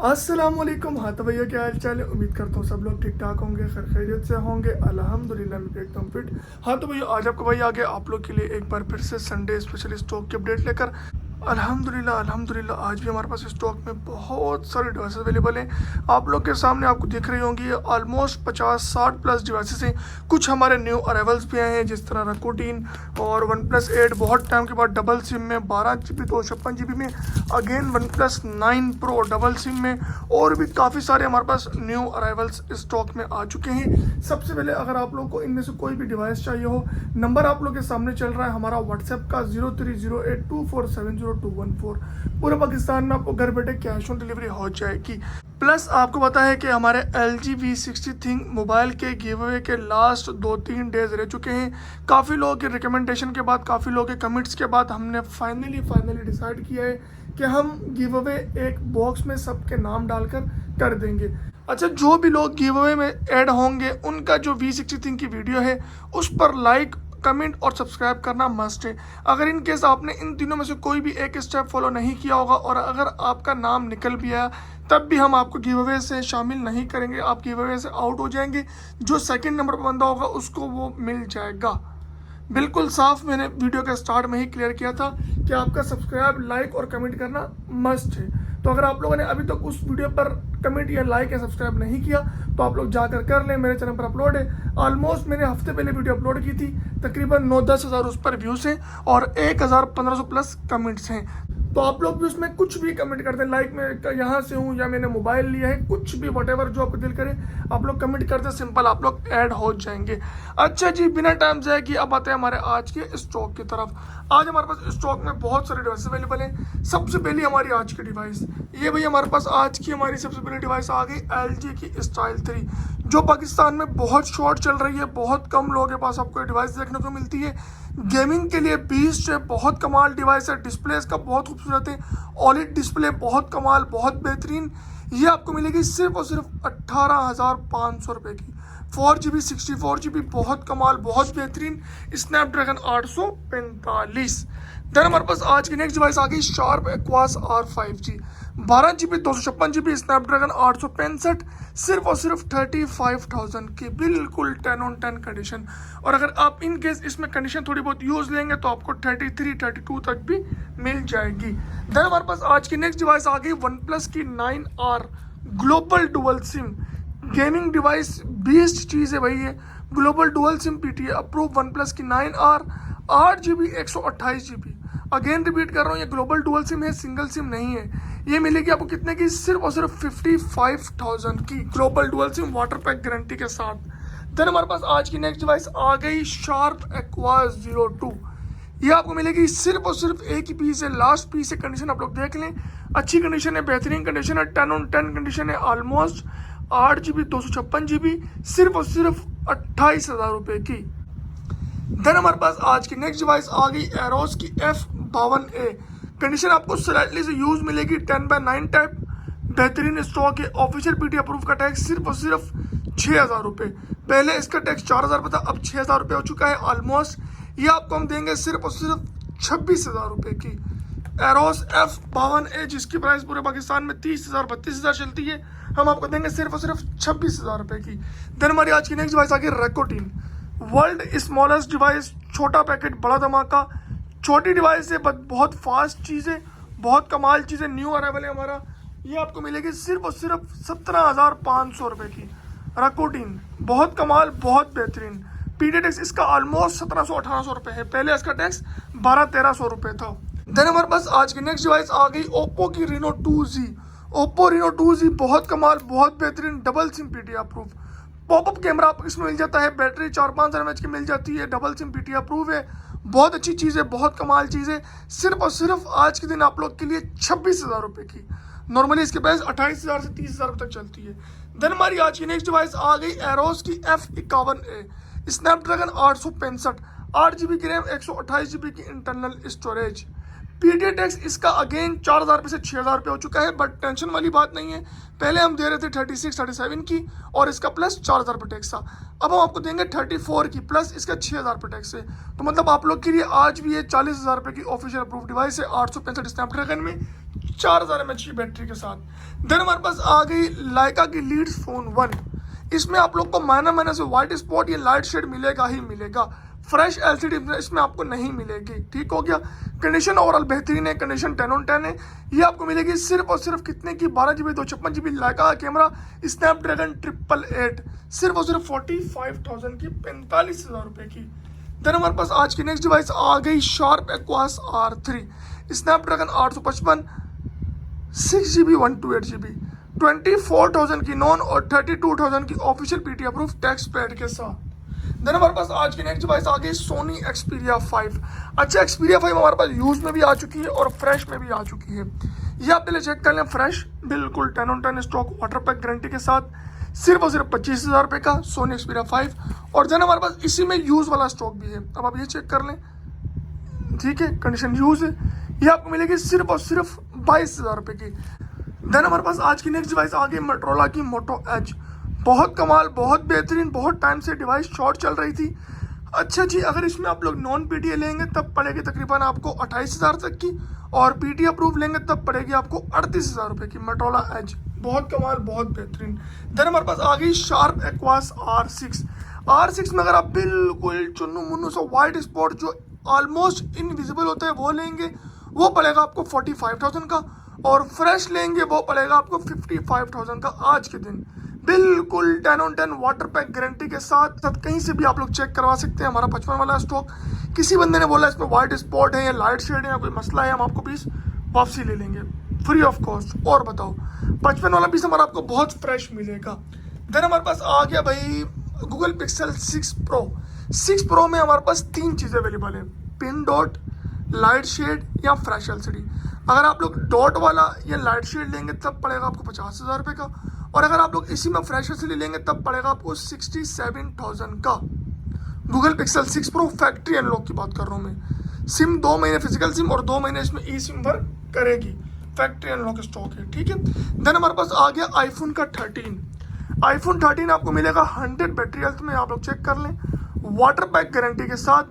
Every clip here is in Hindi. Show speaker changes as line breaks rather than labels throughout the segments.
अस्सलाम वालेकुम। हाँ तो भैया, क्या हाल चाल है? उम्मीद करता हूँ सब लोग ठीक ठाक होंगे, खैर खैरियत से होंगे। अल्हम्दुलिल्लाह मैं भी एकदम फिट। हाँ तो भैया, आज आपको भाई आगे आप लोग के लिए एक बार फिर से संडे स्पेशल स्टॉक की अपडेट लेकर अल्हम्दुलिल्लाह आज भी हमारे पास स्टॉक में बहुत सारे डिवाइसेस अवेलेबल हैं। आप लोग के सामने आपको दिख रही होंगी ऑलमोस्ट 50-60 प्लस डिवाइसेस हैं। कुछ हमारे न्यू अराइवल्स भी आए हैं, जिस तरह रकोटीन और OnePlus 8 बहुत टाइम के बाद डबल सिम में 12 GB 256 GB में, again OnePlus 9 Pro double SIM में, और भी काफ़ी सारे हमारे पास न्यू अराइवल्स स्टॉक में आ चुके हैं। सबसे पहले अगर आप लोग को इनमें से कोई भी डिवाइस चाहिए हो, नंबर आप लोग के सामने चल रहा है हमारा व्हाट्सएप का 03082470 214। पूरे पाकिस्तान में आपको घर बैठे कैश ऑन डिलीवरी हो जाएगी। प्लस आपको पता है कि हमारे LG V60 थिंग मोबाइल के गिव अवे के लास्ट 2-3 डेज रह चुके हैं। काफ़ी लोगों के रिकमेंडेशन के बाद, काफ़ी लोगों के कमेंट्स के बाद हमने फाइनली डिसाइड किया है कि हम गिव अवे एक बॉक्स में सबके नाम डालकर कर देंगे। अच्छा, जो भी लोग गिव अवे में ऐड होंगे उनका जो V60 थिंग की वीडियो है उस पर लाइक, कमेंट और सब्सक्राइब करना मस्ट है। अगर इन केस आपने इन तीनों में से कोई भी एक स्टेप फॉलो नहीं किया होगा और अगर आपका नाम निकल भी आया, तब भी हम आपको गिव अवे से शामिल नहीं करेंगे, आप गिव अवे से आउट हो जाएंगे। जो सेकंड नंबर पर बंदा होगा उसको वो मिल जाएगा। बिल्कुल साफ मैंने वीडियो के स्टार्ट में ही क्लियर किया था कि आपका सब्सक्राइब, लाइक और कमेंट करना मस्ट है। तो अगर आप लोगों ने अभी तक उस वीडियो पर कमेंट या लाइक या सब्सक्राइब नहीं किया तो आप लोग जाकर कर लें। मेरे चैनल पर अपलोड है। ऑलमोस्ट मैंने हफ्ते पहले वीडियो अपलोड की थी, तकरीबन 9-10 हज़ार उस पर व्यूज़ हैं और 1500 प्लस कमेंट्स हैं। तो आप लोग भी उसमें कुछ भी कमेंट करते हैं, लाइक मैं यहाँ से हूँ या मैंने मोबाइल लिया है, कुछ भी वटेवर जो आपको दिल करे आप लोग कमेंट करते, सिंपल आप लोग ऐड हो जाएंगे। अच्छा जी, बिना टाइम जाए कि अब आते हैं हमारे आज के स्टॉक की तरफ। आज हमारे पास स्टॉक में बहुत सारे डिवाइस अवेलेबल हैं। सबसे पहली हमारी आज की डिवाइस ये भाई, हमारे पास आज की हमारी सबसे पहली डिवाइस आ गई LG की स्टाइल 3, जो पाकिस्तान में बहुत शॉर्ट चल रही है। बहुत कम लोगों के पास आपको ये डिवाइस देखने को मिलती है। गेमिंग के लिए बीस्ट है, बहुत कमाल डिवाइस है। डिस्प्ले इसका बहुत खूबसूरत है, OLED डिस्प्ले बहुत कमाल, बहुत बेहतरीन। ये आपको मिलेगी सिर्फ और सिर्फ 18,500 रुपये की। 4GB 64GB बहुत कमाल, बहुत बेहतरीन, स्नैपड्रैगन 845। देन हमारे पास आज की नेक्स्ट डिवाइस आ गई sharp aqueous R5G 12GB 256GB Snapdragon 865, सिर्फ और सिर्फ 35,000 की, बिल्कुल 10/10 कंडीशन। और अगर आप इन केस इसमें कंडीशन थोड़ी बहुत यूज लेंगे तो आपको 33-32 तक भी मिल जाएगी। देन हमारे पास आज की नेक्स्ट डिवाइस आ गई OnePlus की 9R global dual SIM gaming device. Best चीज़ है भाई ये, global dual SIM PTA approve OnePlus की 9R 8GB 128GB। Again repeat कर रहा हूँ, ये ग्लोबल डुअल सिम है, सिंगल सिम नहीं है। ये मिलेगी आपको कितने की? सिर्फ और सिर्फ 55,000 की, global dual SIM water pack guarantee के साथ। देन हमारे पास आज की नेक्स्ट डिवाइस आ गई शार्प एक्वास 02। ये आपको मिलेगी सिर्फ और सिर्फ एक ही पीस है, लास्ट पीस है। कंडीशन आप लोग देख लें, अच्छी कंडीशन है, बेहतरीन कंडीशन है, 10/10 कंडीशन है। ऑलमोस्ट 8GB 256GB, सिर्फ और सिर्फ 28,000 रुपये की। देन हमारे पास आज की नेक्स्ट डिवाइस आ गई एरोस की F52A। कंडीशन आपको स्लाइटली से यूज मिलेगी, 10/9 टाइप, बेहतरीन स्टॉक है। ऑफिशियल PTA अप्रूव का टैक्स सिर्फ और सिर्फ 6,000 रुपये। पहले इसका टैक्स 4,000 रुपये था, अब 6,000 रुपये हो चुका है ऑलमोस्ट। ये आपको हम देंगे सिर्फ और सिर्फ 26,000 रुपये की एरोस F52A, जिसकी प्राइस पूरे पाकिस्तान में 30,000 32,000 चलती है, हम आपको देंगे सिर्फ और सिर्फ 26,000 रुपये की। देन हमारी आज की नेक्स्ट डिवाइस आ गई रकोटीन वर्ल्ड स्मॉलेस्ट डिवाइस, छोटा पैकेट बड़ा धमाका। छोटी डिवाइस है बट बहुत फास्ट चीज़ है, बहुत कमाल चीज़ है, न्यू अराइवल है हमारा। ये आपको मिलेगी सिर्फ और सिर्फ 17,500 रुपये की रकोटीन, बहुत कमाल, बहुत बेहतरीन। PTA टैक्स इसका ऑलमोस्ट 1700-1800 रुपये है, पहले इसका टैक्स 1200-1300 रुपये था। देन हमारे पास आज की नेक्स्ट डिवाइस आ गई ओप्पो की Reno 2Z। Oppo Reno 2Z बहुत कमाल, बहुत बेहतरीन, double SIM PTA approve. Popup camera आप इसमें मिल जाता है, बैटरी 4-5 mAh की मिल जाती है, डबल सिम PTA अप्रूव है, बहुत अच्छी चीज़ है, बहुत कमाल चीज़ है। सिर्फ और सिर्फ आज के दिन आप लोग के लिए 26,000 रुपये की। नॉर्मली इसके प्राइस 28,000 से 30,000 तक चलती है। देन हमारी आज की नेक्स्ट डिवाइस आ गई एरोस की F51A स्नैपड्रैगन 865, 8GB की रैम, 128GB की इंटरनल स्टोरेज। PTA टैक्स इसका अगेन 4,000 रुपये से 6,000 रुपये हो चुका है, बट टेंशन वाली बात नहीं है। पहले हम दे रहे थे 36-37 की और इसका प्लस 4,000 रुपये टैक्स था, अब हम आपको देंगे 34 की, प्लस इसका 6,000 रुपये टैक्स है। तो मतलब आप लोग के लिए आज भी ये 40,000 रुपये की ऑफिशियल अप्रूव डिवाइस है। 865 स्नैपड्रैगन में 4000 mAh की बैटरी के साथ। देन हमारे पास आ गई लाइका की लीड्स फोन 1। इसमें आप लोग को महीना से वाइट स्पॉट या लाइट शेड मिलेगा ही मिलेगा। फ्रेश एलसीडी इसमें आपको नहीं मिलेगी, ठीक हो गया। कंडीशन ओवरऑल बेहतरीन है, कंडीशन 10/10 है। ये आपको मिलेगी सिर्फ और सिर्फ कितने की, 12GB 256GB लाइका का कैमरा, स्नैपड्रैगन 888, सिर्फ और सिर्फ 45,000 की, 45,000 रुपये की। देन हमारे पास आज की नेक्स्ट डिवाइस आ गई sharp aqueous R3, Snapdragon 855, 6GB 128GB, 24,000 की नॉन और 32,000 की official PT approve tax pad के साथ। देन हमारे पास आज की नेक्स्ट डिवाइस आ गई सोनी एक्सपीरिया 5। अच्छा, एक्सपीरिया 5 हमारे पास यूज में भी आ चुकी है और फ्रेश में भी आ चुकी है। ये आप पहले चेक कर लें, फ्रेश बिल्कुल 10/10 स्टॉक, वाटर पैक गारंटी के साथ, सिर्फ और सिर्फ 25,000 रुपये का सोनी एक्सपीरिया 5। और देन हमारे पास इसी में यूज वाला स्टॉक भी है, अब आप ये चेक कर लें, ठीक है, कंडीशन यूज है। ये आपको मिलेगी सिर्फ और सिर्फ 22,000 रुपये की। देन हमारे पास आज की नेक्स्ट डिवाइस आ गई मोटोरोला की मोटो एज। बहुत कमाल, बहुत बेहतरीन, बहुत टाइम से डिवाइस शॉर्ट चल रही थी। अच्छा जी, अगर इसमें आप लोग नॉन पीटीए लेंगे तब पड़ेगी तकरीबन आपको 28,000 तक की, और पीटी अप्रूव लेंगे तब पड़ेगी आपको 38,000 रुपये की मोटोरोला एज। बहुत कमाल, बहुत बेहतरीन। देन हमारे पास आ गई शार्प एक्वास R6 में अगर आप बिल्कुल चुन्नू मुन्नू सा वाइट स्पॉट जो ऑलमोस्ट इनविजिबल होता है वो लेंगे, वो पड़ेगा आपको 45,000 का, और फ्रेश लेंगे वो पड़ेगा आपको 55,000 का आज के दिन। बिल्कुल 10/10 वाटर पैक गारंटी के साथ। कहीं से भी आप लोग चेक करवा सकते हैं हमारा 55 वाला स्टॉक। किसी बंदे ने बोला इसमें वाइट स्पॉट है या लाइट शेड है या कोई मसला है, हम आपको पीस वापसी ले लेंगे फ्री ऑफ कॉस्ट। और बताओ, 55 वाला पीस हमारा आपको बहुत फ्रेश मिलेगा। देन हमारे पास आ गया भाई गूगल पिक्सल 6 प्रो में हमारे पास 3 चीज़ें अवेलेबल है, पिन डॉट, लाइट शेड या फ्रेश एलसीडी। अगर आप लोग डॉट वाला या लाइट शेड लेंगे तब पड़ेगा आपको 50,000 रुपये का, और अगर आप लोग इसी में फ्रेश एलसीडी लेंगे तब पड़ेगा आपको 67,000 का। Google pixel 6 pro factory unlock की बात कर रहा हूँ मैं। सिम 2 महीने फिजिकल सिम और 2 महीने इसमें ई सिम वर्क करेगी, फैक्ट्री अनलॉक स्टॉक है, ठीक है। देन हमारे पास आ गया आईफोन का 13। आईफोन 13 आपको मिलेगा 100 बैटरी हेल्थ में, आप लोग चेक कर लें, वाटर पैक गारंटी के साथ,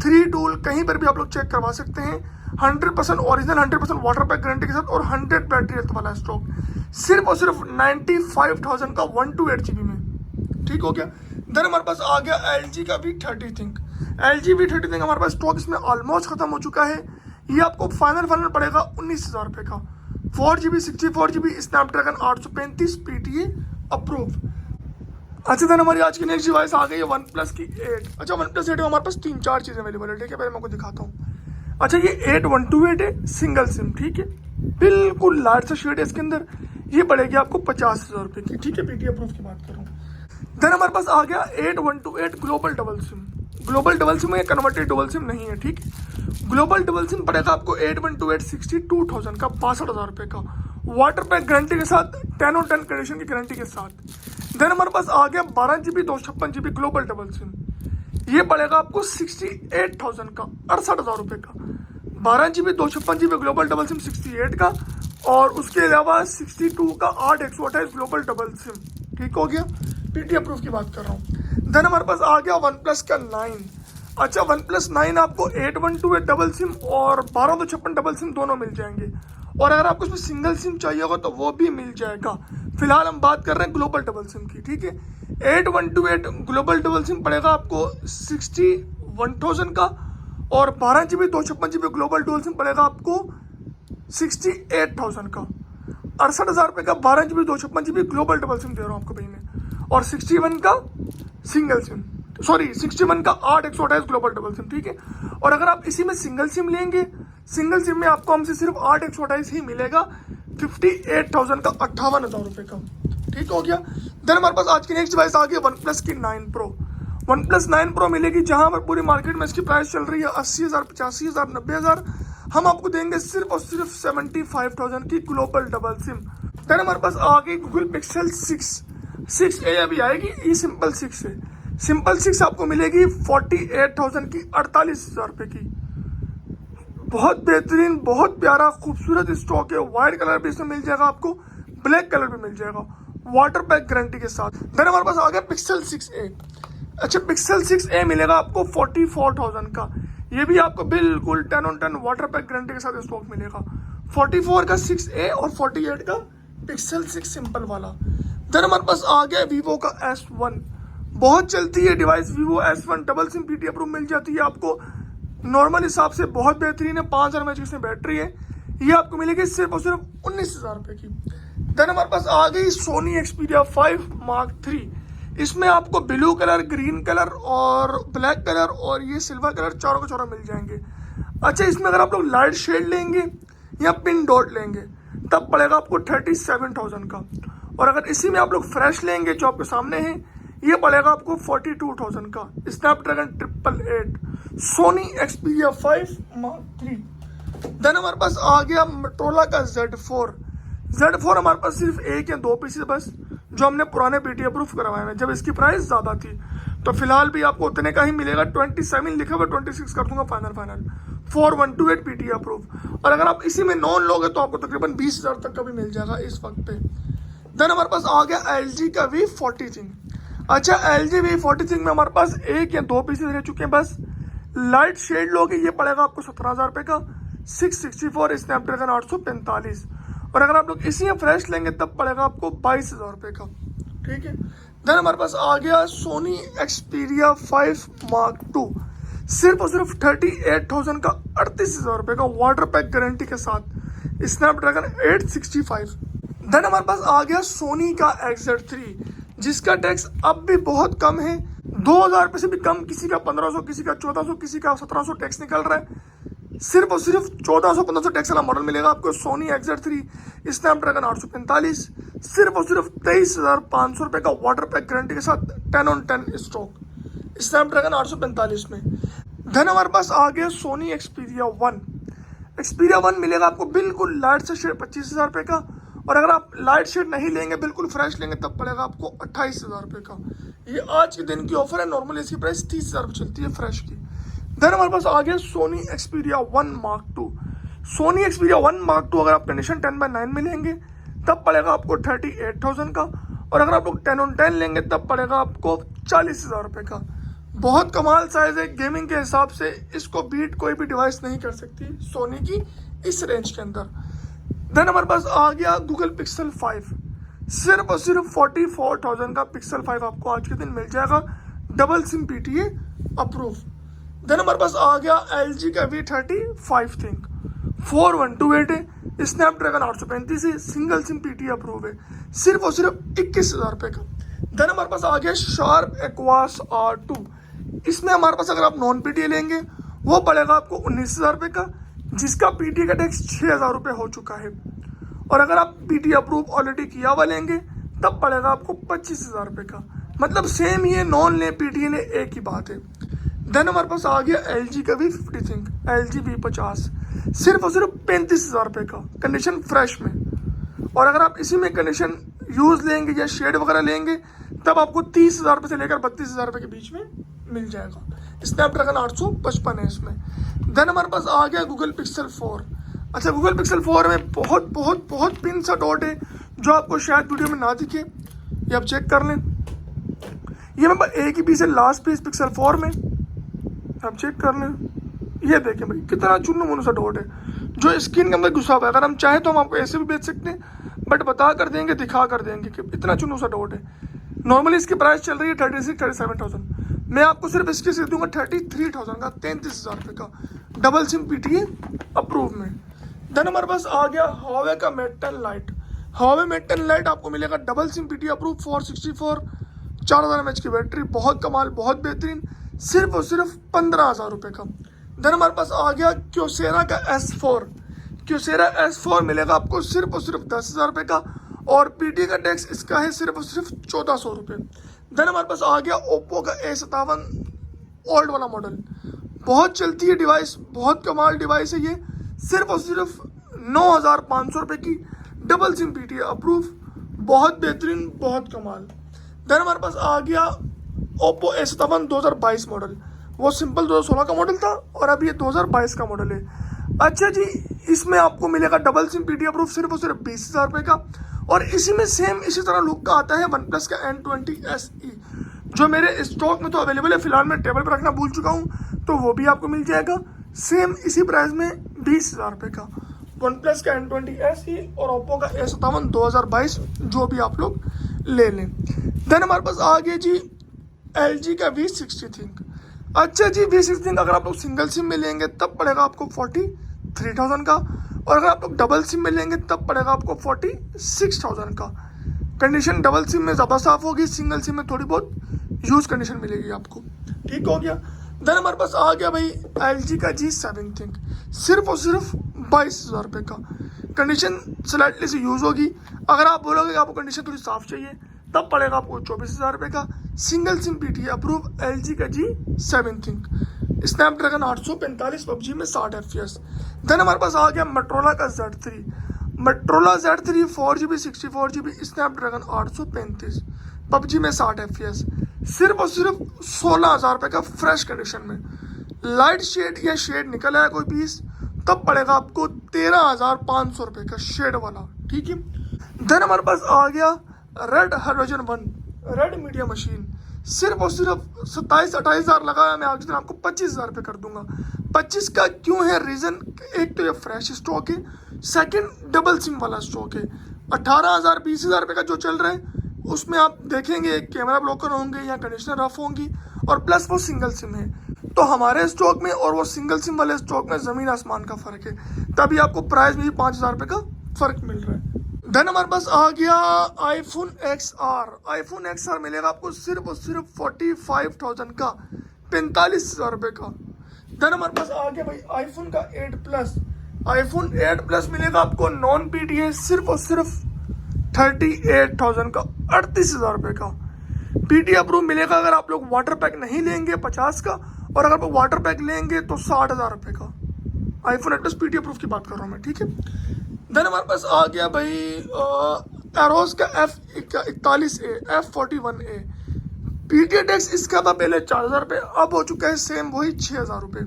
3 टूल कहीं पर भी आप लोग चेक करवा सकते हैं, 100% ओरिजिनल, 100% वाटर पैक गारंटी के साथ, और 100 बैटरी हेल्थ वाला स्टॉक, सिर्फ और सिर्फ 95,000 का 128GB में, ठीक हो गया। देन हमारे पास आ गया LG का V30 think. LG V30 think हमारे पास स्टॉक इसमें ऑलमोस्ट खत्म हो चुका है। ये आपको फाइनल पड़ेगा 19,000 रुपये का, 4GB 64GB Snapdragon 835 PTA approve. अच्छा, देन हमारी आज की नेक्स्ट डिवाइस आ गई है वन प्लस की 8। अच्छा, वन प्लस 8 में हमारे पास 3-4 चीज़ें अवेलेबल है, ठीक है, पहले मैं आपको दिखाता हूँ। अच्छा, ये 8128 है, सिंगल सिम, ठीक है, बिल्कुल लाइट सा शेड है इसके अंदर। ये पड़ेगी आपको 50,000 रुपये की, ठीक है, पीटी अप्रूव की बात कर रहा हूँ। देन हमारे पास आ गया 8128 global double SIM. Global double SIM है, कन्वर्टेड डबल सिम नहीं है, ठीक है। ग्लोबल डबल सिम पड़ेगा आपको 8128 62,000 का, 62,000 रुपये का, वाटर पैक गारंटी के साथ, 10/10 कंडीशन की गारंटी के साथ। देन हमारे पास आ गया 12GB 256GB global double SIM. ये पड़ेगा आपको 68,000 का, 68,000 रुपये का, 12GB 256GB global double SIM 68 का, और उसके अलावा 62 का 8/128 ग्लोबल डबल सिम, ठीक हो गया, पीटी अप्रूव की बात कर रहा हूँ। देन हमारे पास आ गया वन प्लस का 9। अच्छा, वन प्लस 9 आपको 8128 डबल सिम और 1256 डबल सिम दोनों मिल जाएंगे, और अगर आपको उसमें सिंगल सिम चाहिए होगा तो वो भी मिल जाएगा। फिलहाल हम बात कर रहे हैं ग्लोबल डबल सिम की, ठीक है। 8128 ग्लोबल डबल सिम पड़ेगा आपको 61,000 का, और 12GB 256GB global double SIM पड़ेगा आपको 68,000 का, 68,000 रुपये का 12GB 256GB global double SIM दे रहा हूँ आपको भाई मैं, और 61 का सिंगल सिम, सॉरी 61 का 8/128 ग्लोबल डबल सिम, ठीक है। और अगर आप इसी में सिंगल सिम लेंगे, सिंगल सिम में आपको हमसे सिर्फ 8/128 ही मिलेगा, 58,000 का, 58,000 रुपये का, ठीक हो गया। देन हमारे पास आज की नेक्स्ट डिवाइस आ गई वन प्लस की 9 प्रो। वन प्लस 9 प्रो मिलेगी जहां पर पूरी मार्केट में इसकी प्राइस चल रही है 80,000, 85,000, 90,000, हम आपको देंगे सिर्फ और सिर्फ 75,000 की ग्लोबल डबल सिम। देन हमारे पास आ गई गूगल पिक्सल 6A अभी आएगी, ये सिंपल 6 है। सिंपल 6 आपको मिलेगी 48,000 की, 48,000 रुपये की। बहुत बेहतरीन, बहुत प्यारा, खूबसूरत स्टॉक है। वाइट कलर भी इसमें मिल जाएगा आपको, ब्लैक कलर भी मिल जाएगा, वाटर पैक गारंटी के साथ। देन हमारे पास आ गया पिक्सल 6A। अच्छा, पिक्सल 6A मिलेगा आपको 44,000 का, ये भी आपको बिल्कुल 10/10 वाटर पैक गारंटी के साथ स्टॉक मिलेगा, 44 का 6A और 48 का पिक्सल 6 सिंपल वाला। देन हमारे पास आ गया वीवो का S1, बहुत चलती है device Vivo S1, double SIM PT approve मिल जाती है आपको नॉर्मल हिसाब से, बहुत बेहतरीन है, 5000 mAh की इसमें बैटरी है। ये आपको मिलेगी सिर्फ और सिर्फ 19,000 रुपये की। देन हमारे पास आ गई सोनी Xperia 5 Mark III, इसमें आपको ब्लू कलर, ग्रीन कलर और ब्लैक कलर और ये सिल्वर कलर चारों का चारों मिल जाएंगे। अच्छा, इसमें अगर आप लोग लाइट शेड लेंगे या पिन डॉट लेंगे तब पड़ेगा आपको 37,000 का, और अगर इसी में आप लोग फ्रेश लेंगे जो आपके सामने है ये पड़ेगा आपको 42,000 का। Snapdragon 888 Sony Xperia 5 Mark III। Then हमारे पास आ गया मोटोरोला का Z4 हमारे पास सिर्फ एक या दो पीस बस जो हमने पुराने PT अप्रूव करवाए हैं, जब इसकी प्राइस ज़्यादा थी, तो फिलहाल भी आपको उतने का ही मिलेगा। 27 लिखा हुआ, 26 कर दूंगा फाइनल 4128 PT अप्रूव। और अगर आप इसी में नॉन लोगे तो आपको तकरीबन 20,000 तक का भी मिल जाएगा इस वक्त पे। देन हमारे पास आ गया LG का V40 Thing। अच्छा, LG V40 Thing में हमारे पास एक या दो पीसेस रह चुके हैं बस। लाइट शेड लोगे ये पड़ेगा आपको 17,000 रुपये का, 664 स्नैपड्रैगन 845, और अगर आप लोग इसी में फ्रेश लेंगे तब पड़ेगा आपको 22,000 रुपये का। ठीक है। देन हमारे पास आ गया सोनी Xperia 5 Mark II, सिर्फ और सिर्फ 38,000 का, 38,000 रुपये का, वाटर पैक गारंटी के साथ, स्नैपड्रैगन 865। देन हमारे पास आ गया सोनी का XZ3, जिसका टैक्स अब भी बहुत कम है, 2,000 रुपये से भी कम, किसी का 1500, किसी का 1400, किसी का 1700 टैक्स निकल रहा है। सिर्फ और सिर्फ 1400-1500 टैक्स वाला मॉडल मिलेगा आपको सोनी XZ3 स्नैपड्रैगन 845, सिर्फ और सिर्फ 23,500 रुपये का, वाटर पैक गारंटी के साथ, 10/10 स्टॉक, स्नैपड्रैगन 845 में। देन हमारे पास आ गया सोनी Xperia 1 मिलेगा आपको बिल्कुल लाइट से शेड 25,000 रुपये का, और अगर आप लाइट शेड नहीं लेंगे बिल्कुल फ्रेश लेंगे तब पड़ेगा आपको 28,000 रुपये का। ये आज के दिन की ऑफर है, नॉर्मली इसकी प्राइस 30,000 रुपये चलती है फ्रेश की। देन हमारे पास आ गया Soni Xperia 1 Mark II। Soni Xperia 1 Mark II अगर आप कंडीशन 10/9 में लेंगे तब पड़ेगा आपको 38,000 का, और अगर आप लोग 10/10 लेंगे तब पड़ेगा आपको 40,000 रुपये का। बहुत कमाल साइज है, गेमिंग के हिसाब से इसको बीट कोई भी डिवाइस नहीं कर सकती सोनी की इस रेंज के अंदर। देन हमारे पास आ गया गूगल Pixel 5, सिर्फ और सिर्फ 44,000 का Pixel 5 आपको आज के दिन मिल जाएगा, double SIM PTA approve. Then हमारे पास आ गया LG का V35 Thing, 4128 है, स्नैपड्रैगन 835 है, सिंगल सिम PT अप्रूव है, सिर्फ और सिर्फ 21,000 रुपये का। देन हमारे पास आ गया शार्प एक्वास R2, इसमें हमारे पास अगर आप नॉन PTA लेंगे वो पड़ेगा आपको 19,000 रुपये का, जिसका PTA का टैक्स 6,000 रुपये हो चुका है, और अगर आप PT अप्रूव ऑलरेडी किया हुआ लेंगे तब पड़ेगा आपको 25,000 रुपये का। मतलब सेम ये नॉन ले PTA ले एक ही बात है। देन हमारे पास आ गया LG का V50 Thing, LG V50, सिर्फ और सिर्फ 35,000 रुपये का, कंडीशन फ्रेश में, और अगर आप इसी में कंडीशन यूज़ लेंगे या शेड वगैरह लेंगे तब आपको 30,000 रुपये से लेकर 32,000 रुपये के बीच में मिल जाएगा। स्नैपड्रैगन 855 है इसमें। देन हमारे पास आ गया गूगल Pixel 4। अच्छा, गूगल Pixel 4 में बहुत बहुत बहुत पिन सा डॉट है जो आपको शायद वीडियो में ना दिखे, ये आप चेक कर लें। ये मैं एक ही पीस है, लास्ट पीस Pixel 4 में, आप चेक कर लें। ये देखें भाई कितना चुन्नू मुन्नू सा डॉट है जो स्किन के अंदर घुसा हुआ है। अगर हम चाहें तो हम आपको ऐसे भी बेच सकते हैं, बट बता कर देंगे, दिखा कर देंगे कि इतना चुन्नू सा डॉट है। नॉर्मली इसकी प्राइस चल रही है 36-37,000, मैं आपको सिर्फ इसकी से दूंगा 33,000 का, 33,000 रुपये का, डबल सिम PTA अप्रूव में। देन हमारे पास आ गया Huawei का Mate 10 Lite। Huawei Mate 10 Lite आपको मिलेगा double SIM PTA approve, 464, 4000 mAh की बैटरी, बहुत कमाल, बहुत बेहतरीन, सिर्फ और सिर्फ 15,000 रुपये का। देन हमारे पास आ गया Kyocera का S4। Kyocera S4 मिलेगा आपको सिर्फ और सिर्फ 10,000 रुपये का, और PTA का टैक्स इसका है सिर्फ और सिर्फ 1,400 रुपये। देन हमारे पास आ गया Oppo का A57 ओल्ड वाला मॉडल, बहुत चलती है डिवाइस, बहुत कमाल डिवाइस है ये, सिर्फ और सिर्फ 9,500 रुपये की, डबल सिम PTA अप्रूव, बहुत बेहतरीन, बहुत कमाल। देन हमारे पास आ गया Oppo A57 2022 मॉडल, वो सिंपल 2016 का मॉडल था और अब ये 2022 का मॉडल है। अच्छा जी, इसमें आपको मिलेगा डबल सिम PTA अप्रूव, सिर्फ और सिर्फ 20,000 रुपये का, और इसी में सेम इसी तरह लुक का आता है OnePlus का N20 SE, जो मेरे स्टॉक में तो अवेलेबल है, फिलहाल मैं टेबल पर रखना भूल चुका हूँ, तो वो भी आपको मिल जाएगा सेम इसी प्राइस में 20,000 रुपये का। वन प्लस का N20 SE और ओप्पो का A57 2022, जो भी आप लोग ले लें। देन हमारे पास आ गया जी LG का V60 थिंक। अच्छा जी, V60 थिंक अगर आप लोग सिंगल सिम में लेंगे तब पड़ेगा आपको 43,000 का, और अगर आप लोग डबल सिम में लेंगे तब पड़ेगा आपको 46,000 का। कंडीशन डबल सिम में ज़्यादा साफ होगी, सिंगल सिम में थोड़ी बहुत यूज़ कंडीशन मिलेगी आपको। ठीक हो गया। देन हमारे पास आ गया भाई LG का G7 थिंक, सिर्फ और सिर्फ 22,000 रुपये का। कंडीशन स्लाइटली से यूज़ होगी। अगर आप बोलोगे कि आपको कंडीशन थोड़ी साफ़ चाहिए तब पड़ेगा आपको 24,000 रुपये का। Single SIM PTA approve LG का G7 थिंक, स्नैपड्रैगन 845 PUBG में 60 FPS। देन हमारे पास आ गया मोटरोला का Z3, Motorola Z3 4GB 64GB Snapdragon 835 PUBG में 60 FPS, सिर्फ और सिर्फ 16,000 रुपये का फ्रेश कंडीशन में। लाइट शेड या शेड निकल आया कोई पीस तब पड़ेगा आपको 13,500 रुपये का शेड वाला। ठीक है। देन हमारे पास आ गया red hydrogen 1 red media machine, सिर्फ और सिर्फ 27-28 हज़ार लगाया, मैं आज दिन आपको 25,000 रुपये कर दूंगा। 25 का क्यों है रीज़न, एक तो ये फ्रेश स्टॉक है, सेकंड डबल सिम वाला स्टॉक है। 18,000 20,000 रुपये का जो चल रहा है उसमें आप देखेंगे कैमरा ब्लॉकर होंगे या कंडीशनर रफ होंगी, और प्लस वो सिंगल सिम है। तो हमारे स्टॉक में और वो सिंगल सिम वाले स्टॉक में ज़मीन आसमान का फ़र्क है, तभी आपको प्राइस में भी 5,000 रुपये का फ़र्क मिल रहा है। देन हमारे पास आ गया आईफोन XR मिलेगा आपको सिर्फ और सिर्फ 45,000 का, 45,000 रुपये का। देन हमारे पास आ गया भाई आईफोन का 8 प्लस मिलेगा आपको नॉन PTA सिर्फ और सिर्फ 38,000 का, 38,000 रुपये का। PTA अप्रूव मिलेगा अगर आप लोग वाटर पैक नहीं लेंगे 50 का, और अगर आप वाटर पैक लेंगे तो 60,000 रुपये का। आईफोन 8 प्लस PTA अप्रूव की बात कर रहा हूँ मैं। ठीक है। देन हमारे पास आ गया भाई एरोस का F41A F41A PTA टैक्स इसका था पहले 4,000 रुपये, अब हो चुका है सेम वही 6,000 रुपये।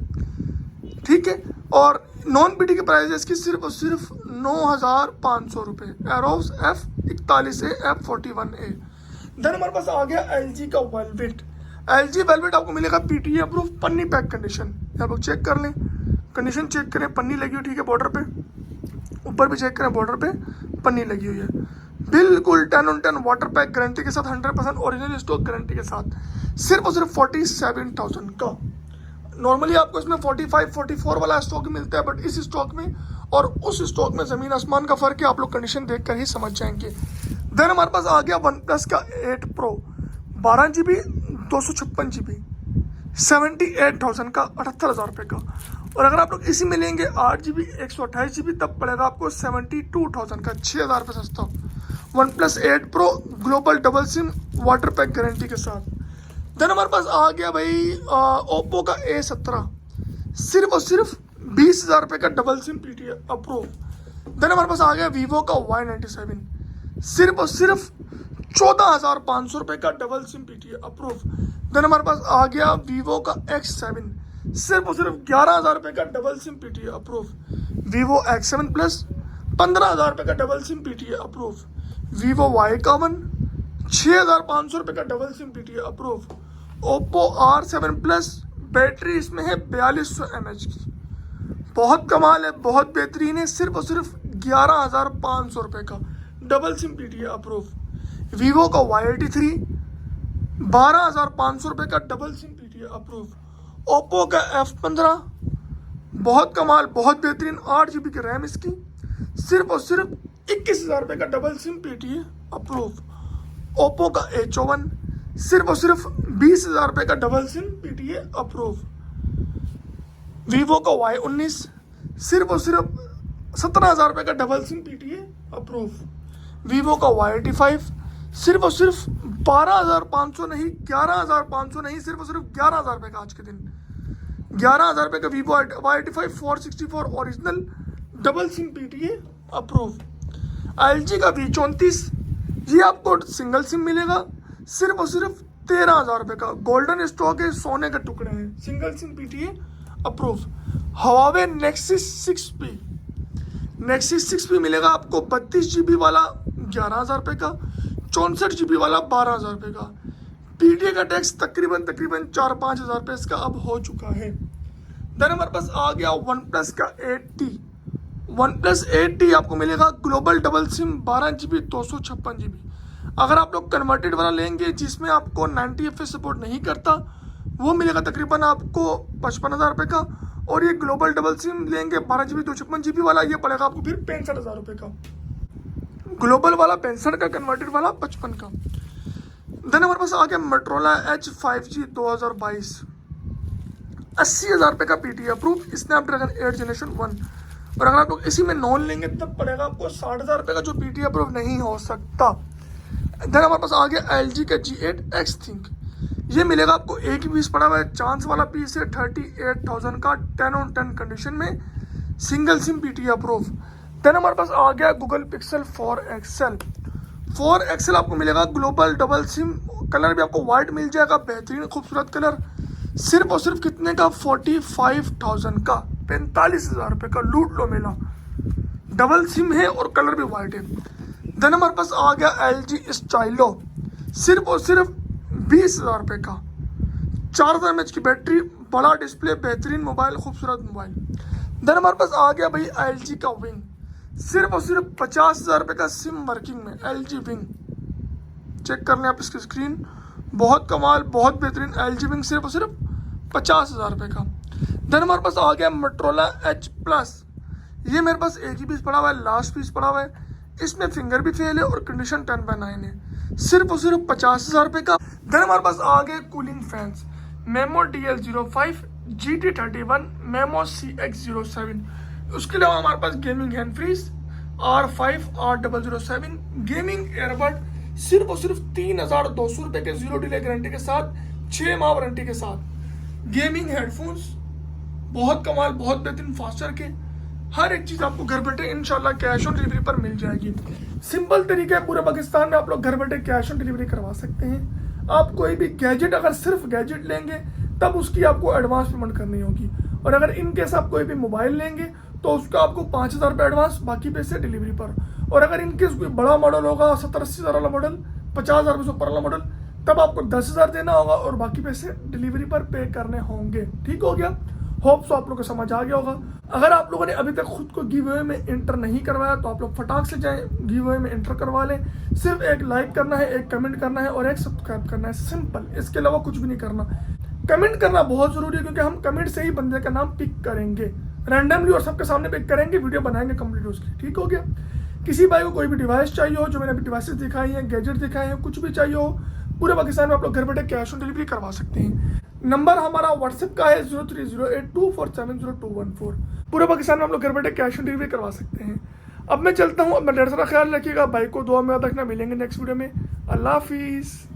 ठीक है। और नॉन PTA की प्राइस है इसकी सिर्फ और सिर्फ 9,500 रुपये, एरोस F41A F41A। देन हमारे पास आ गया LG का वेलवेट आपको मिलेगा PTA अप्रूव पन्नी पैक कंडीशन, आप लोग चेक कर लें, कंडीशन चेक करें, पन्नी लगी हुई ठीक है बॉर्डर पे, ऊपर भी चेक करें बॉर्डर पे पन्नी लगी हुई है, बिल्कुल 10/10 वाटर पैक गारंटी के साथ, 100% ओरिजिनल स्टॉक गारंटी के साथ, सिर्फ और सिर्फ 47,000 का। नॉर्मली आपको इसमें 45-44 वाला स्टॉक मिलता है, बट इस स्टॉक में और उस स्टॉक में ज़मीन आसमान का फ़र्क है, आप लोग कंडीशन देख कर ही समझ जाएंगे। देन हमारे पास आ गया वन प्लस का 8 Pro 12GB 256GB 78,000 का, 78,000 रुपये का। और अगर आप लोग इसी में लेंगे 8GB 128GB तब पड़ेगा आपको 72,000 का, 6,000 रुपये सस्ता। One plus 8 Pro global double SIM water pack guarantee के साथ। देन हमारे पास आ गया भाई ओप्पो का A17, सिर्फ और सिर्फ 20,000 रुपये का double SIM PTA approve. Then हमारे पास आ गया वीवो का Y97, सिर्फ और सिर्फ 14,500 रुपये का double SIM PTA approve. Then हमारे पास आ गया वीवो का X7, सिर्फ और सिर्फ 11,000 रुपये का double SIM PTA approve. Vivo X7 plus 15,000 रुपये का double SIM PTA approve. Vivo Y51 6,500 रुपये का double SIM PTA approve. Oppo R7 plus battery इसमें है 4200 mAh की, बहुत कमाल है, बहुत बेहतरीन है, सिर्फ और सिर्फ 11,500 रुपये का double SIM PTA approve. Vivo का Y83 12,500 रुपये का double SIM PTA approve. Oppo का F15 बहुत कमाल, बहुत बेहतरीन, 8GB की रैम इसकी, सिर्फ और सिर्फ 21,000 रुपये का double SIM PTA approve. Oppo का A54 सिर्फ और सिर्फ 20,000 रुपये का double SIM PTA approve. Vivo का Y19 सिर्फ और सिर्फ 17,000 रुपये का double SIM PTA approve. Vivo का Y85 सिर्फ और सिर्फ 12,500 नहीं, 11,500 नहीं, सिर्फ और सिर्फ 11,000 रुपये का आज के दिन, 11,000 रुपये का Vivo Y85 464 original double SIM PTA approve. LG का V34 ये आपको सिंगल सिम मिलेगा, सिर्फ और सिर्फ 13,000 रुपये का, गोल्डन स्टॉक है, सोने के टुकड़े हैं, single SIM PTA approve. Huawei Nexus 6P मिलेगा आपको 32GB वाला 11,000 रुपये का, 64GB वाला 12,000 रुपये का। PTA का टैक्स तकरीबन 4-5 हज़ार रुपये इसका अब हो चुका है। देन हमारे पास आ गया वन प्लस का 8T OnePlus 8T आपको मिलेगा global double SIM 12 GB 256 GB। अगर आप लोग कन्वर्टेड वाला लेंगे जिसमें आपको 90 FPS सपोर्ट नहीं करता, वो मिलेगा तकरीबन आपको 55,000 रुपये का। और ये ग्लोबल डबल सिम लेंगे 12 GB 256 GB वाला, ये पड़ेगा आपको फिर 65,000 रुपये का। ग्लोबल वाला 65 का, कन्वर्टेड वाला 55 का। देन हमारे पास आ गया मोटोरोला H5G 2022, 80,000 रुपये का PTI अप्रूव, स्नैपड्रैगन 8 Gen 1। और अगर आप लोग इसी में नॉन लेंगे तब पड़ेगा आपको 60,000 रुपये का, जो PTI अप्रूव नहीं हो सकता। देन हमारे पास आ गया LG का G8 X Think, ये मिलेगा आपको एक ही पीस पड़ा हुआ है, चांस वाला पीस है, 38,000 का, 10/10 कंडीशन में, single SIM PTI approve. Then हमारे पास आ गया गूगल पिक्सल 4XL आपको मिलेगा ग्लोबल डबल सिम, कलर भी आपको वाइट मिल जाएगा, बेहतरीन खूबसूरत कलर, सिर्फ और सिर्फ कितने का, 45,000 का, 45,000 रुपये का, लूट लो मेला। डबल सिम है और कलर भी वाइट है। देन हमारे पास आ गया LG स्टाइलो, सिर्फ और सिर्फ 20,000 रुपये का, 4000 mAh की बैटरी, बड़ा डिस्प्ले, बेहतरीन मोबाइल, खूबसूरत मोबाइल। देन हमारे पास आ गया भाई LG का विंग, सिर्फ और सिर्फ 50,000 रुपये का, सिम वर्किंग में, LG विंग, चेक कर लें आप इसकी स्क्रीन, बहुत कमाल, बहुत बेहतरीन LG विंग, सिर्फ और सिर्फ 50,000 रुपये का। देन हमारे पास आ गया मोटोरोला H+, ये मेरे पास एक ही पीस पड़ा हुआ है, लास्ट पीस पड़ा हुआ है, इसमें फिंगर भी फेल है और कंडीशन 10/9 है, सिर्फ और सिर्फ 50,000 रुपये का। देन हमारे पास आ गए cooling fans, memo DL05, GT31, memo CX07। उसके अलावा हमारे पास gaming hand freeze R5 R007, gaming airbud, सिर्फ और सिर्फ 3,200 रुपये के, 0 डिले गारंटी के साथ, 6 माह वारंटी के साथ। गेमिंग हेडफोन्स बहुत कमाल, बहुत बेहतरीन, फास्टर के, हर एक चीज़ आपको घर बैठे इंशाल्लाह कैश ऑन डिलीवरी पर मिल जाएगी। सिंपल तरीका है, पूरे पाकिस्तान में आप लोग घर बैठे कैश ऑन डिलीवरी करवा सकते हैं। आप कोई भी गैजेट, अगर सिर्फ गैजेट लेंगे तब उसकी आपको एडवांस पेमेंट करनी होगी, और अगर इन केस आप कोई भी मोबाइल लेंगे तो उसका आपको 5,000 रुपये एडवांस, बाकी पैसे डिलीवरी पर। और अगर इन केस कोई बड़ा मॉडल होगा, 70-80 हज़ार वाला मॉडल, 50,000 रुपये से ऊपर वाला मॉडल, तब आपको 10,000 देना होगा और बाकी पैसे डिलीवरी पर पे करने होंगे। ठीक हो गया? होप सो आप लोगों को समझ आ गया होगा। अगर आप लोगों ने अभी तक खुद को गिव अवे में एंटर नहीं करवाया तो आप लोग फटाक से जाएं, गिव अवे में एंटर करवा लें। सिर्फ एक लाइक करना है, एक कमेंट करना है और एक सब्सक्राइब करना है, सिंपल। इसके अलावा कुछ भी नहीं करना। कमेंट करना बहुत ज़रूरी है क्योंकि हम कमेंट से ही बंदे का नाम पिक करेंगे रैंडमली और सबके सामने पिक करेंगे, वीडियो बनाएंगे कंप्लीट उसकी। ठीक हो गया? किसी भाई को कोई भी डिवाइस चाहिए हो, जो मैंने अभी डिवाइसेस दिखाई हैं, गैजेट दिखाए हैं, कुछ भी चाहिए हो, पूरे पाकिस्तान में आप लोग घर बैठे कैश ऑन डिलीवरी करवा सकते हैं। नंबर हमारा व्हाट्सएप का है 0308247014। पूरे पाकिस्तान में आप लोग घर बैठे कैश ऑन डिलीवरी करवा सकते हैं। अब मैं चलता हूँ, अपना ढेर सारा ख्याल रखिएगा, भाई को दुआ में याद रखना। मिलेंगे नेक्स्ट वीडियो में। अल्लाह हाफिज़।